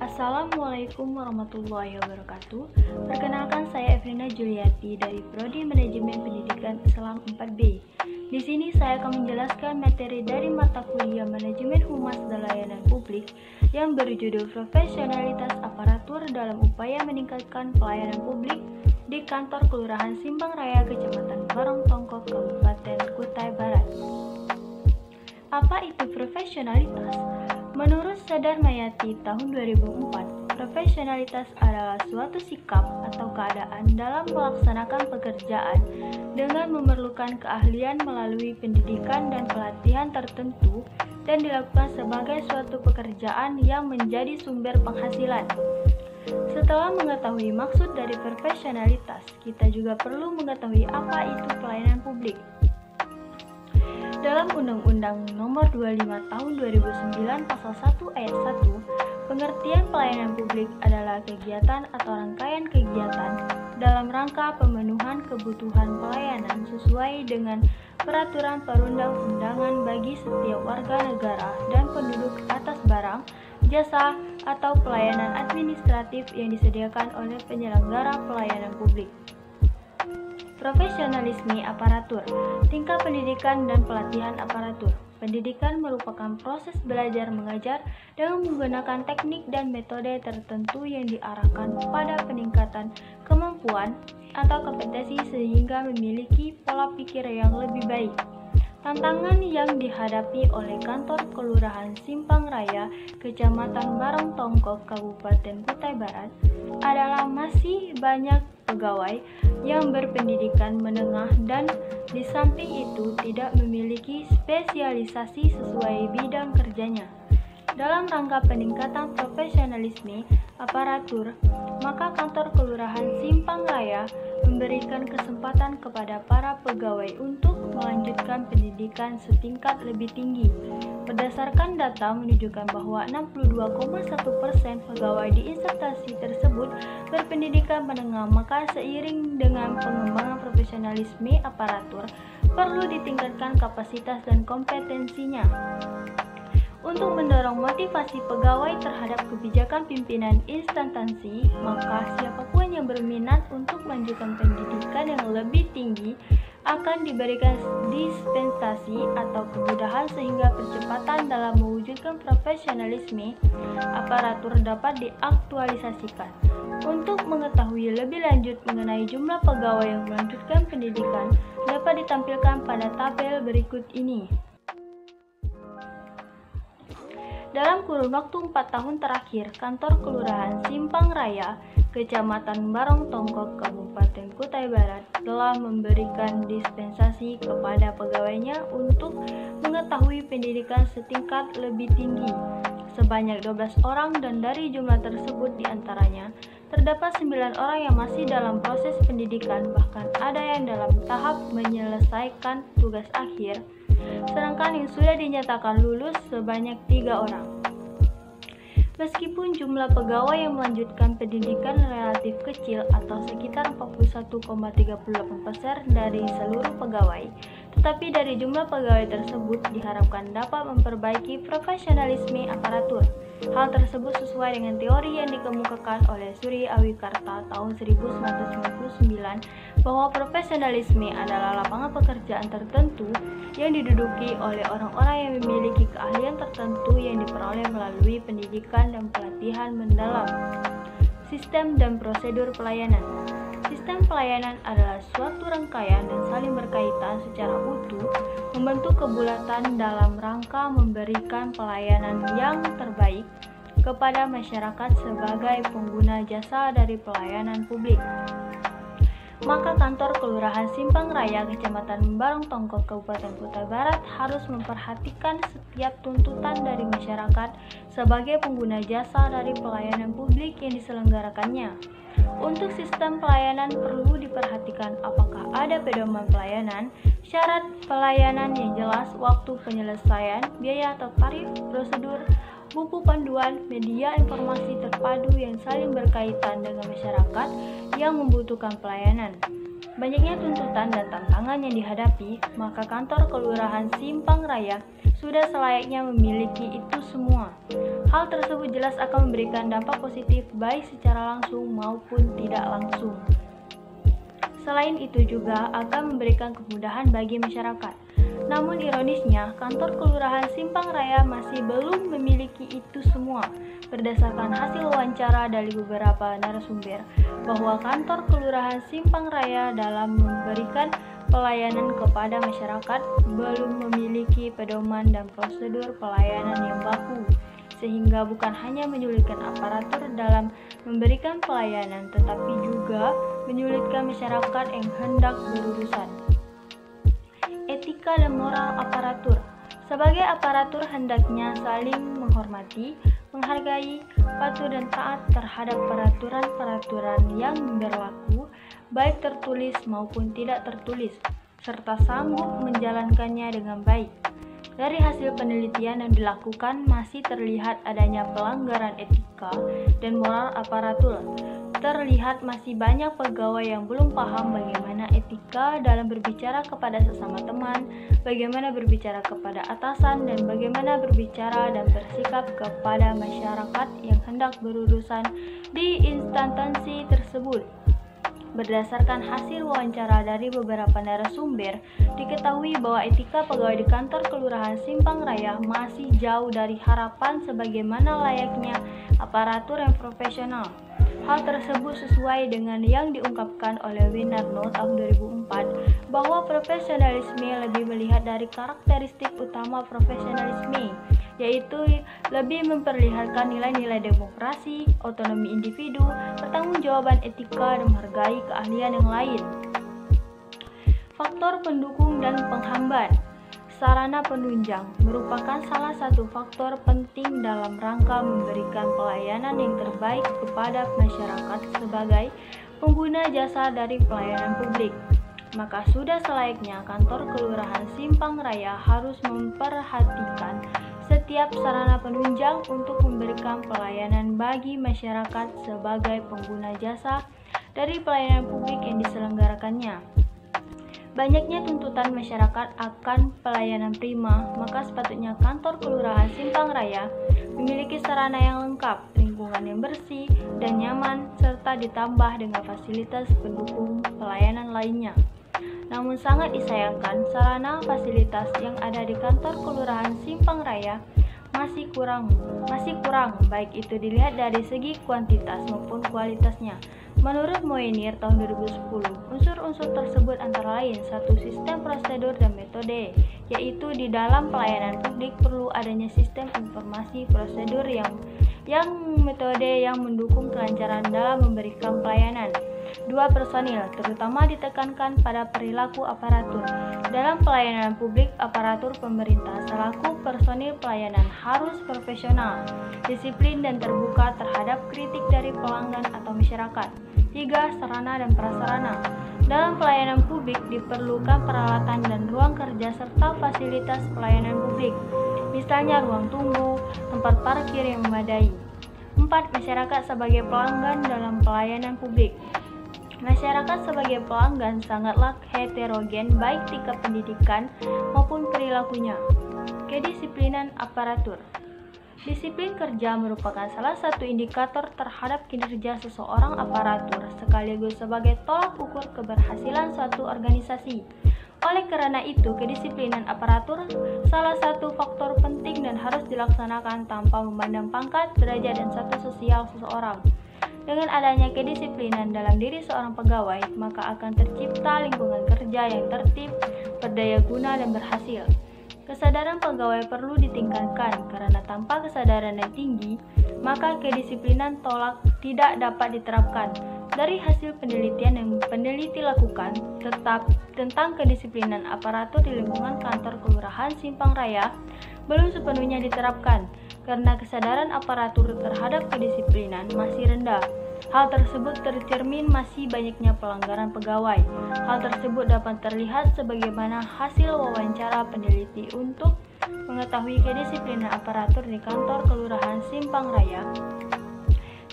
Assalamualaikum warahmatullahi wabarakatuh. Perkenalkan, saya Evrina Juliati dari Prodi Manajemen Pendidikan Islam 4B. Di sini saya akan menjelaskan materi dari mata kuliah Manajemen Humas dan Layanan Publik yang berjudul Profesionalitas Aparatur dalam Upaya Meningkatkan Pelayanan Publik di Kantor Kelurahan Simpang Raya, Kecamatan Barong Tongkok, Kabupaten Kutai Barat. Apa itu profesionalitas? Menurut Sadar Mayati tahun 2004, profesionalitas adalah suatu sikap atau keadaan dalam melaksanakan pekerjaan dengan memerlukan keahlian melalui pendidikan dan pelatihan tertentu dan dilakukan sebagai suatu pekerjaan yang menjadi sumber penghasilan. Setelah mengetahui maksud dari profesionalitas, kita juga perlu mengetahui apa itu pelayanan publik. Dalam Undang-Undang Nomor 25 Tahun 2009 Pasal 1 Ayat 1, pengertian pelayanan publik adalah kegiatan atau rangkaian kegiatan dalam rangka pemenuhan kebutuhan pelayanan sesuai dengan peraturan perundang-undangan bagi setiap warga negara dan penduduk atas barang, jasa, atau pelayanan administratif yang disediakan oleh penyelenggara pelayanan publik. Profesionalisme aparatur, tingkat pendidikan dan pelatihan aparatur. Pendidikan merupakan proses belajar mengajar dengan menggunakan teknik dan metode tertentu yang diarahkan pada peningkatan kemampuan atau kompetensi sehingga memiliki pola pikir yang lebih baik. Tantangan yang dihadapi oleh Kantor Kelurahan Simpang Raya, Kecamatan Barong Tongkok, Kabupaten Kutai Barat adalah masih banyak pegawai yang berpendidikan menengah dan di samping itu tidak memiliki spesialisasi sesuai bidang kerjanya. Dalam rangka peningkatan profesionalisme aparatur, maka Kantor Kelurahan Simpang Raya memberikan kesempatan kepada para pegawai untuk melanjutkan pendidikan setingkat lebih tinggi. Berdasarkan data menunjukkan bahwa 62,1% pegawai di instansi tersebut berpendidikan menengah, maka seiring dengan pengembangan profesionalisme aparatur, perlu ditingkatkan kapasitas dan kompetensinya. Untuk mendorong motivasi pegawai terhadap kebijakan pimpinan instansi, maka siapapun yang berminat untuk melanjutkan pendidikan yang lebih tinggi akan diberikan dispensasi atau kemudahan sehingga percepatan dalam mewujudkan profesionalisme aparatur dapat diaktualisasikan. Untuk mengetahui lebih lanjut mengenai jumlah pegawai yang melanjutkan pendidikan dapat ditampilkan pada tabel berikut ini. Dalam kurun waktu 4 tahun terakhir, Kantor Kelurahan Simpang Raya, Kecamatan Barong Tongkok, Kabupaten Kutai Barat telah memberikan dispensasi kepada pegawainya untuk mengetahui pendidikan setingkat lebih tinggi sebanyak 12 orang, dan dari jumlah tersebut diantaranya terdapat 9 orang yang masih dalam proses pendidikan, bahkan ada yang dalam tahap menyelesaikan tugas akhir, sedangkan yang sudah dinyatakan lulus sebanyak 3 orang. Meskipun jumlah pegawai yang melanjutkan pendidikan relatif kecil atau sekitar 41,38% dari seluruh pegawai, tetapi dari jumlah pegawai tersebut diharapkan dapat memperbaiki profesionalisme aparatur. Hal tersebut sesuai dengan teori yang dikemukakan oleh Suri Awikarta tahun 1999 bahwa profesionalisme adalah lapangan pekerjaan tertentu yang diduduki oleh orang-orang yang memiliki keahlian tertentu yang diperoleh melalui pendidikan dan pelatihan mendalam. Sistem dan prosedur pelayanan. Sistem pelayanan adalah suatu rangkaian dan saling berkaitan secara utuh, membentuk kebulatan dalam rangka memberikan pelayanan yang terbaik kepada masyarakat sebagai pengguna jasa dari pelayanan publik. Maka Kantor Kelurahan Simpang Raya, Kecamatan Barong Tongkok, Kabupaten Kutai Barat harus memperhatikan setiap tuntutan dari masyarakat sebagai pengguna jasa dari pelayanan publik yang diselenggarakannya. Untuk sistem pelayanan perlu diperhatikan apakah ada pedoman pelayanan, syarat pelayanan yang jelas, waktu penyelesaian, biaya atau tarif, prosedur, buku panduan, media informasi terpadu yang saling berkaitan dengan masyarakat yang membutuhkan pelayanan. Banyaknya tuntutan dan tantangan yang dihadapi, maka Kantor Kelurahan Simpang Raya sudah selayaknya memiliki itu semua. Hal tersebut jelas akan memberikan dampak positif baik secara langsung maupun tidak langsung. Selain itu juga akan memberikan kemudahan bagi masyarakat. Namun ironisnya, kantor kelurahan Simpang Raya masih belum memiliki itu semua. Berdasarkan hasil wawancara dari beberapa narasumber, bahwa kantor kelurahan Simpang Raya dalam memberikan pelayanan kepada masyarakat belum memiliki pedoman dan prosedur pelayanan yang baku, sehingga bukan hanya menyulitkan aparatur dalam memberikan pelayanan, tetapi juga menyulitkan masyarakat yang hendak berurusan. Etika dan moral aparatur. Sebagai aparatur hendaknya saling menghormati, menghargai, patuh dan taat terhadap peraturan-peraturan yang berlaku, baik tertulis maupun tidak tertulis, serta sanggup menjalankannya dengan baik. Dari hasil penelitian yang dilakukan masih terlihat adanya pelanggaran etika dan moral aparatur. Terlihat masih banyak pegawai yang belum paham bagaimana etika dalam berbicara kepada sesama teman, bagaimana berbicara kepada atasan, dan bagaimana berbicara dan bersikap kepada masyarakat yang hendak berurusan di instansi tersebut. Berdasarkan hasil wawancara dari beberapa narasumber, diketahui bahwa etika pegawai di kantor kelurahan Simpang Raya masih jauh dari harapan sebagaimana layaknya aparatur yang profesional. Hal tersebut sesuai dengan yang diungkapkan oleh Winarno tahun 2004, bahwa profesionalisme lebih melihat dari karakteristik utama profesionalisme, yaitu lebih memperlihatkan nilai-nilai demokrasi, otonomi individu, pertanggungjawaban etika, dan menghargai keahlian yang lain. Faktor pendukung dan penghambat. Sarana penunjang merupakan salah satu faktor penting dalam rangka memberikan pelayanan yang terbaik kepada masyarakat sebagai pengguna jasa dari pelayanan publik. Maka sudah selayaknya kantor kelurahan Simpang Raya harus memperhatikan setiap sarana penunjang untuk memberikan pelayanan bagi masyarakat sebagai pengguna jasa dari pelayanan publik yang diselenggarakannya. Banyaknya tuntutan masyarakat akan pelayanan prima, maka sepatutnya kantor kelurahan Simpang Raya memiliki sarana yang lengkap, lingkungan yang bersih dan nyaman, serta ditambah dengan fasilitas pendukung pelayanan lainnya. Namun sangat disayangkan, sarana fasilitas yang ada di kantor kelurahan Simpang Raya masih kurang, baik itu dilihat dari segi kuantitas maupun kualitasnya. Menurut Moenir tahun 2010, unsur-unsur tersebut antara lain satu, sistem prosedur dan metode, yaitu di dalam pelayanan publik perlu adanya sistem informasi prosedur yang metode yang mendukung kelancaran dalam memberikan pelayanan. 2. Personil, terutama ditekankan pada perilaku aparatur. Dalam pelayanan publik, aparatur pemerintah selaku personil pelayanan harus profesional, disiplin dan terbuka terhadap kritik dari pelanggan atau masyarakat. 3. Sarana dan prasarana. Dalam pelayanan publik diperlukan peralatan dan ruang kerja serta fasilitas pelayanan publik, misalnya ruang tunggu, tempat parkir yang memadai. 4. Masyarakat sebagai pelanggan dalam pelayanan publik. Masyarakat sebagai pelanggan sangatlah heterogen baik tingkat pendidikan maupun perilakunya. Kedisiplinan aparatur. Disiplin kerja merupakan salah satu indikator terhadap kinerja seseorang aparatur sekaligus sebagai tolak ukur keberhasilan suatu organisasi. Oleh karena itu, kedisiplinan aparatur salah satu faktor penting dan harus dilaksanakan tanpa memandang pangkat, derajat, dan status sosial seseorang. Dengan adanya kedisiplinan dalam diri seorang pegawai, maka akan tercipta lingkungan kerja yang tertib, berdaya guna, dan berhasil. Kesadaran pegawai perlu ditingkatkan karena tanpa kesadaran yang tinggi, maka kedisiplinan tidak dapat diterapkan. Dari hasil penelitian yang peneliti lakukan tentang kedisiplinan aparatur di lingkungan kantor kelurahan Simpang Raya belum sepenuhnya diterapkan karena kesadaran aparatur terhadap kedisiplinan masih rendah. Hal tersebut tercermin masih banyaknya pelanggaran pegawai. Hal tersebut dapat terlihat sebagaimana hasil wawancara peneliti untuk mengetahui kedisiplinan aparatur di kantor kelurahan Simpang Raya.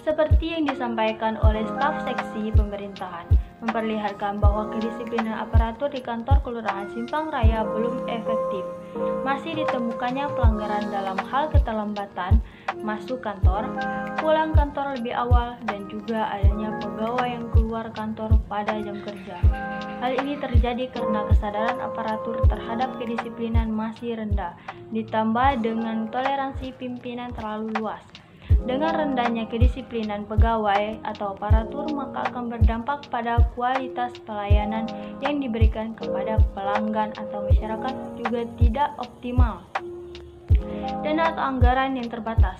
Seperti yang disampaikan oleh staf seksi pemerintahan, memperlihatkan bahwa kedisiplinan aparatur di kantor kelurahan Simpang Raya belum efektif. masih ditemukannya pelanggaran dalam hal keterlambatan masuk kantor, pulang kantor lebih awal, dan juga adanya pegawai yang keluar kantor pada jam kerja. Hal ini terjadi karena kesadaran aparatur terhadap kedisiplinan masih rendah, ditambah dengan toleransi pimpinan terlalu luas. Dengan rendahnya kedisiplinan pegawai atau aparatur, maka akan berdampak pada kualitas pelayanan yang diberikan kepada pelanggan atau masyarakat juga tidak optimal. Dana atau anggaran yang terbatas.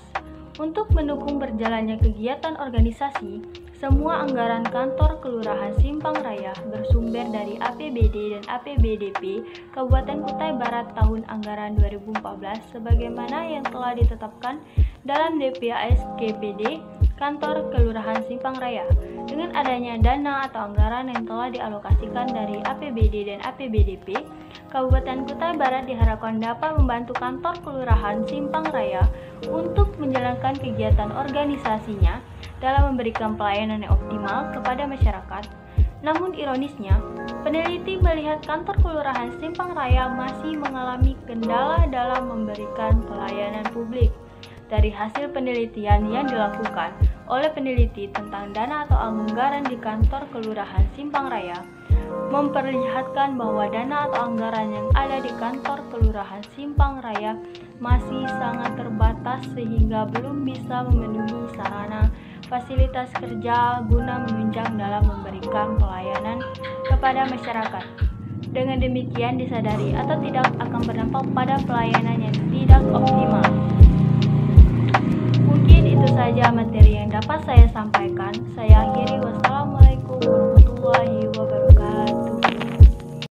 Untuk mendukung berjalannya kegiatan organisasi, semua anggaran kantor Kelurahan Simpang Raya bersumber dari APBD dan APBDP Kabupaten Kutai Barat tahun anggaran 2014 sebagaimana yang telah ditetapkan dalam DPAS KPD Kantor Kelurahan Simpang Raya. Dengan adanya dana atau anggaran yang telah dialokasikan dari APBD dan APBDP, Kabupaten Kutai Barat diharapkan dapat membantu kantor Kelurahan Simpang Raya untuk menjalankan kegiatan organisasinya dalam memberikan pelayanan yang optimal kepada masyarakat. Namun ironisnya, peneliti melihat kantor Kelurahan Simpang Raya masih mengalami kendala dalam memberikan pelayanan publik. Dari hasil penelitian yang dilakukan oleh peneliti tentang dana atau anggaran di kantor Kelurahan Simpang Raya, memperlihatkan bahwa dana atau anggaran yang ada di kantor Kelurahan Simpang Raya masih sangat terbatas sehingga belum bisa memenuhi sarana fasilitas kerja guna menunjang dalam memberikan pelayanan kepada masyarakat. Dengan demikian disadari atau tidak akan berdampak pada pelayanan yang tidak optimal. Mungkin itu saja materi yang dapat saya sampaikan. Saya akhiri. Wassalamualaikum warahmatullahi wabarakatuh.